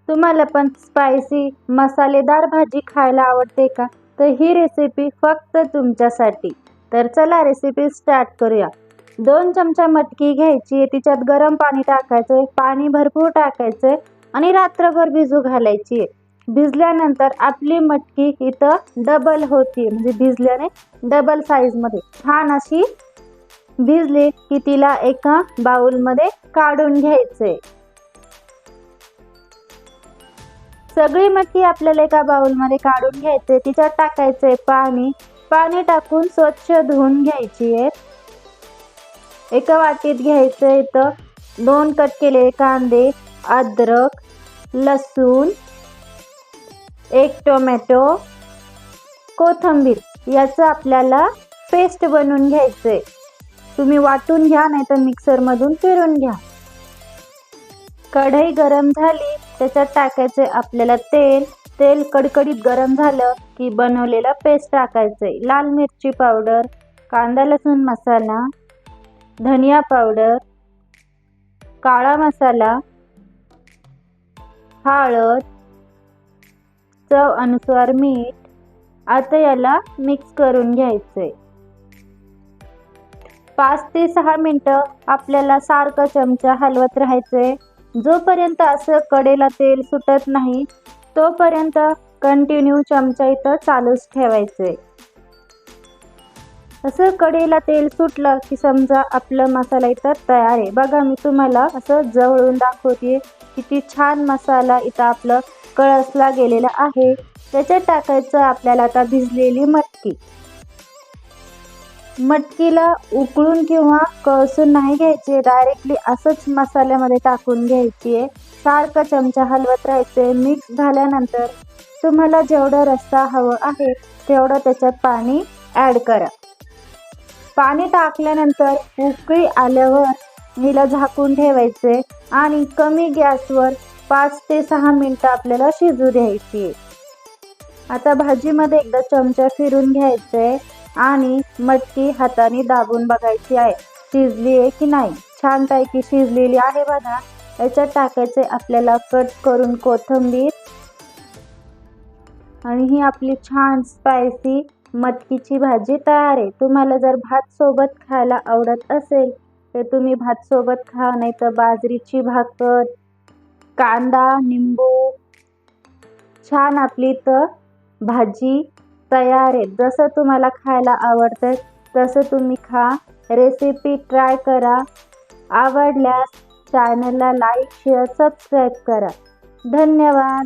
तुम्हाला पण स्पायसी मसालेदार भाजी खायला आवडते का? तर ही रेसिपी फक्त तुमच्यासाठी. तर चला रेसिपी स्टार्ट करूया. 2 चमचा मटकी घ्यायची, तिच्यात गरम पाणी टाकायचं, पाणी भरपूर टाकायचं आणि रात्रभर भिजू घालायची. भिजल्यानंतर आपली मटकी इथं डबल होती, म्हणजे भिजल्याने डबल साईजमध्ये छान अशी भिजली की तिला एका बाउलमध्ये काढून घ्यायचे. सगळी मटकी आपल्याला एका बाउलमध्ये काढून घ्यायचे. तिच्यात टाकायचे पाणी टाकून स्वच्छ धुवून घ्यायची आहे. एका वाटीत घ्यायचं इथं 2 कट केलेले कांदे, अद्रक, लसूण, 1 टोमॅटो, कोथिंबीर याचं आपल्याला पेस्ट बनवून घ्यायचंय. तुम्ही वाटून घ्या नाही तर मिक्सरमधून फिरून घ्या. कढई गरम झाली, त्याच्यात टाकायचे आपल्याला तेल कडकडीत गरम झालं की बनवलेलं पेस्ट टाकायचंय. लाल मिरची पावडर, कांदा लसूण मसाला, धनिया पावडर, काळा मसाला, हळद, चव अनुसार मीठ. आता याला मिक्स करून घ्यायचंय. 5 ते 6 मिनिटं आपल्याला सारखं चमचा हलवत राहायचंय. जोपर्यंत असं कडेला तेल सुटत नाही तोपर्यंत कंटिन्यू चमचा इथं चालूच ठेवायचंय. असं कडेला तेल सुटलं की समजा आपलं मसाला इथं तयार आहे. बघा मी तुम्हाला असं जवळून दाखवते. किती छान मसाला इथं आपलं कळसला गेलेला आहे. त्याच्यात टाकायचं आपल्याला आता भिजलेली मटकीला उकळून किंवा कळसून नाही घ्यायची, डायरेक्टली असंच मसाल्यामध्ये टाकून घ्यायची आहे. सारखं चमचा हलवत राहायचे. मिक्स झाल्यानंतर तुम्हाला जेवढं रस्सा हवं आहे तेवढं त्याच्यात पाणी ॲड करा. पाणी टाकल्यानंतर उकळी आल्यावर हिला झाकून ठेवायचे आणि कमी गॅसवर 5 ते 6 मिनिटं आपल्याला शिजू द्यायची. आता भाजीमध्ये एकदा चमचा फिरून घ्यायचे आणि मटकी हाताने दाबून बघायची आहे शिजली आहे की नाही. छानपैकी शिजलेली आहे बघा. याच्यात टाकायचे आपल्याला कट करून कोथिंबीर आणि ही आपली छान स्पायसी मटकीची भाजी तयार आहे. तुम्हाला जर भात सोबत खायला आवडत असेल तर तुम्ही भात सोबत खा, नाही तर बाजरीची भाकर, कांदा, निंबू. छान आपली तर भाजी तयार आहे. जसं तुम्हाला खायला आवडतं तसं तुम्ही खा. रेसिपी ट्राय करा. आवडल्यास चॅनलला लाईक, शेअर, सबस्क्राईब करा. धन्यवाद.